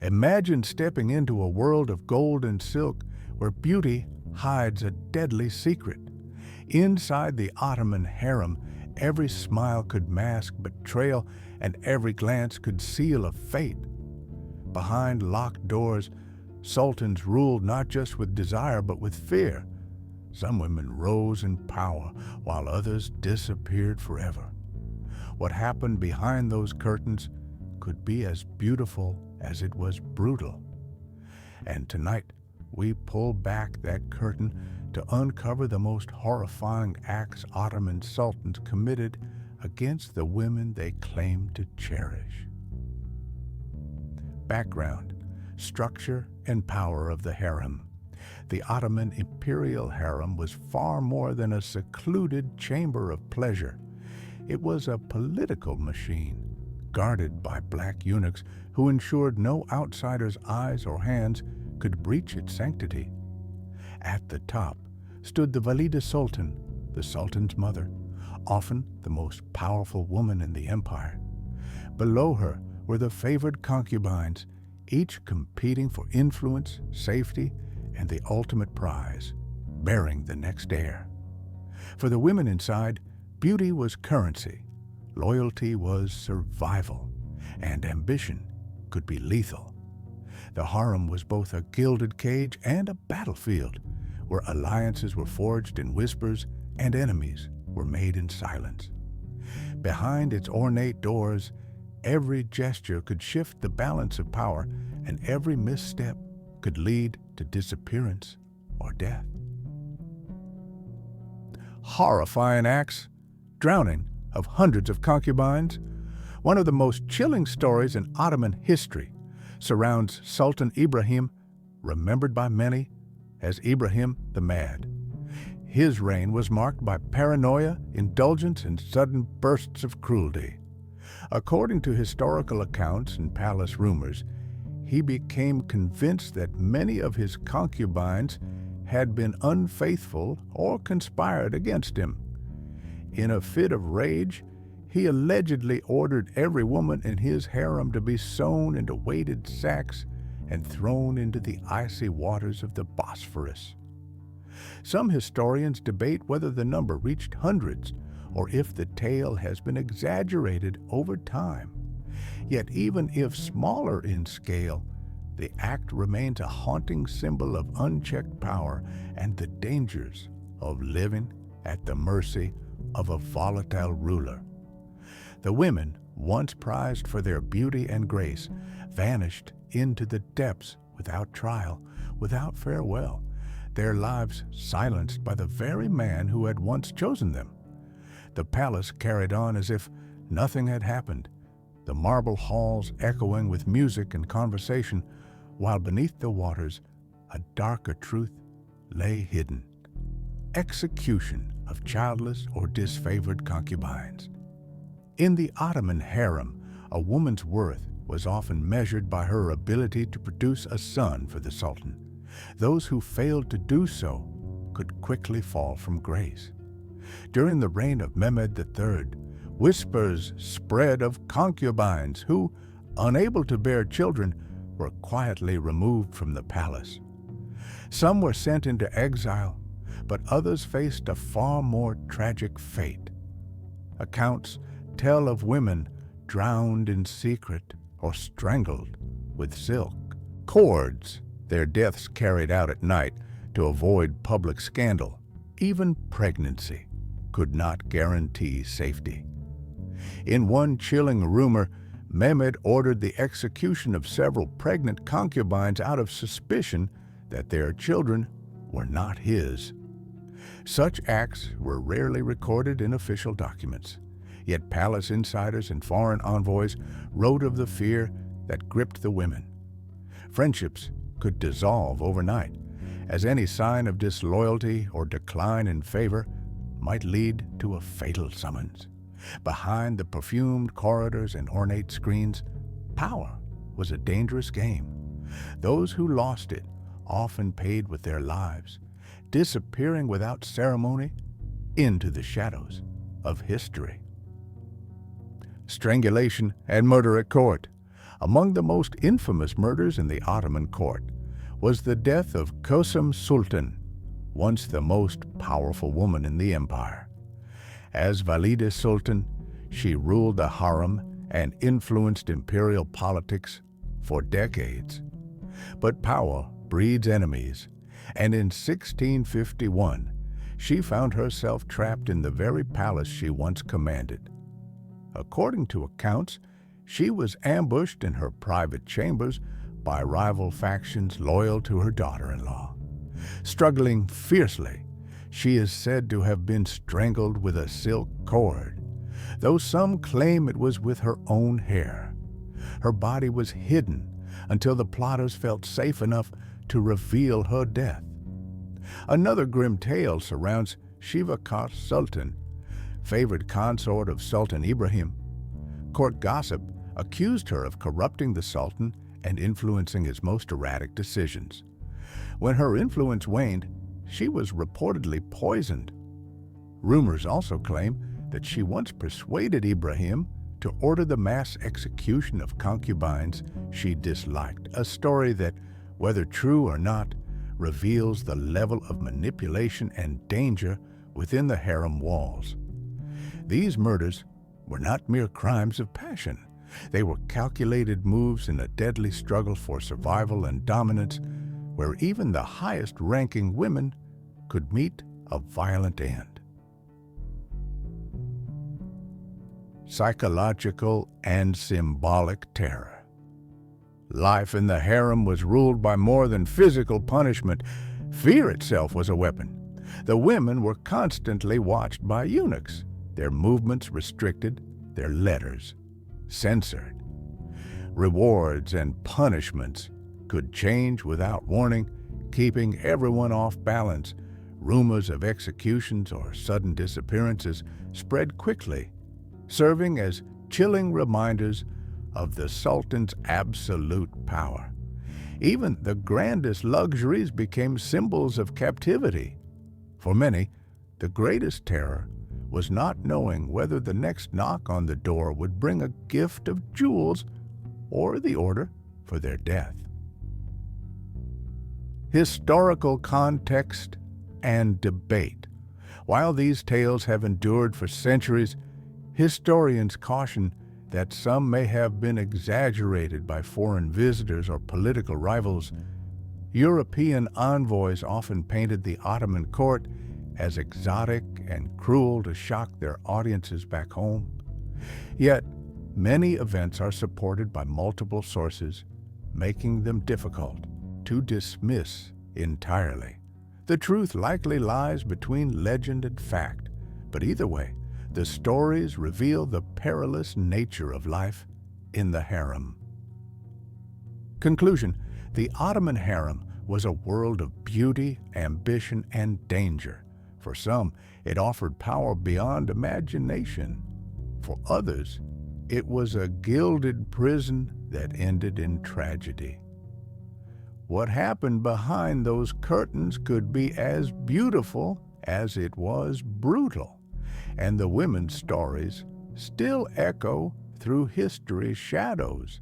Imagine stepping into a world of gold and silk where beauty hides a deadly secret. Inside the Ottoman harem, every smile could mask betrayal and every glance could seal a fate. Behind locked doors, sultans ruled not just with desire but with fear. Some women rose in power while others disappeared forever. What happened behind those curtains could be as beautiful as it was brutal. And tonight, we pull back that curtain to uncover the most horrifying acts Ottoman sultans committed against the women they claimed to cherish. Background, structure, and power of the harem. The Ottoman Imperial Harem was far more than a secluded chamber of pleasure. It was a political machine, guarded by black eunuchs who ensured no outsider's eyes or hands could breach its sanctity. At the top stood the Valide Sultan, the sultan's mother, often the most powerful woman in the empire. Below her were the favored concubines, each competing for influence, safety, and the ultimate prize, bearing the next heir. For the women inside, beauty was currency, loyalty was survival, and ambition could be lethal. The harem was both a gilded cage and a battlefield, where alliances were forged in whispers and enemies were made in silence. Behind its ornate doors, every gesture could shift the balance of power, and every misstep could lead to disappearance or death. Horrifying acts, drowning of hundreds of concubines. One of the most chilling stories in Ottoman history surrounds Sultan Ibrahim, remembered by many as Ibrahim the Mad. His reign was marked by paranoia, indulgence, and sudden bursts of cruelty. According to historical accounts and palace rumors, he became convinced that many of his concubines had been unfaithful or conspired against him. In a fit of rage, he allegedly ordered every woman in his harem to be sewn into weighted sacks and thrown into the icy waters of the Bosphorus. Some historians debate whether the number reached hundreds or if the tale has been exaggerated over time. Yet even if smaller in scale, the act remains a haunting symbol of unchecked power and the dangers of living at the mercy of a volatile ruler. The women, once prized for their beauty and grace, vanished into the depths without trial, without farewell, their lives silenced by the very man who had once chosen them. The palace carried on as if nothing had happened, the marble halls echoing with music and conversation, while beneath the waters a darker truth lay hidden. Execution of childless or disfavored concubines. In the Ottoman harem, a woman's worth was often measured by her ability to produce a son for the sultan. Those who failed to do so could quickly fall from grace. During the reign of Mehmed III, whispers spread of concubines who, unable to bear children, were quietly removed from the palace. Some were sent into exile, but others faced a far more tragic fate. Accounts tell of women drowned in secret or strangled with silk cords, their deaths carried out at night to avoid public scandal. Even pregnancy could not guarantee safety. In one chilling rumor, Mehmed ordered the execution of several pregnant concubines out of suspicion that their children were not his. Such acts were rarely recorded in official documents, yet palace insiders and foreign envoys wrote of the fear that gripped the women. Friendships could dissolve overnight, as any sign of disloyalty or decline in favor might lead to a fatal summons. Behind the perfumed corridors and ornate screens, power was a dangerous game. Those who lost it often paid with their lives, disappearing without ceremony into the shadows of history. Strangulation and murder at court. Among the most infamous murders in the Ottoman court was the death of Kösem Sultan, once the most powerful woman in the empire. As Valide Sultan, she ruled the harem and influenced imperial politics for decades. But power breeds enemies, and in 1651, she found herself trapped in the very palace she once commanded. According to accounts, she was ambushed in her private chambers by rival factions loyal to her daughter-in-law. Struggling fiercely, she is said to have been strangled with a silk cord, though some claim it was with her own hair. Her body was hidden until the plotters felt safe enough to reveal her death. Another grim tale surrounds Şivekar Sultan, favored consort of Sultan Ibrahim. Court gossip accused her of corrupting the Sultan and influencing his most erratic decisions. When her influence waned, she was reportedly poisoned. Rumors also claim that she once persuaded Ibrahim to order the mass execution of concubines she disliked, a story that, whether true or not, reveals the level of manipulation and danger within the harem walls. These murders were not mere crimes of passion. They were calculated moves in a deadly struggle for survival and dominance, where even the highest-ranking women could meet a violent end. Psychological and symbolic terror. Life in the harem was ruled by more than physical punishment. Fear itself was a weapon. The women were constantly watched by eunuchs, their movements restricted, their letters censored. Rewards and punishments could change without warning, keeping everyone off balance. Rumors of executions or sudden disappearances spread quickly, serving as chilling reminders of the Sultan's absolute power. Even the grandest luxuries became symbols of captivity. For many, the greatest terror was not knowing whether the next knock on the door would bring a gift of jewels or the order for their death. Historical context and debate. While these tales have endured for centuries, historians caution that some may have been exaggerated by foreign visitors or political rivals. European envoys often painted the Ottoman court as exotic and cruel to shock their audiences back home. Yet, many events are supported by multiple sources, making them difficult to dismiss entirely. The truth likely lies between legend and fact, but either way, the stories reveal the perilous nature of life in the harem. Conclusion: the Ottoman harem was a world of beauty, ambition, and danger. For some, it offered power beyond imagination. For others, it was a gilded prison that ended in tragedy. What happened behind those curtains could be as beautiful as it was brutal, and the women's stories still echo through history's shadows.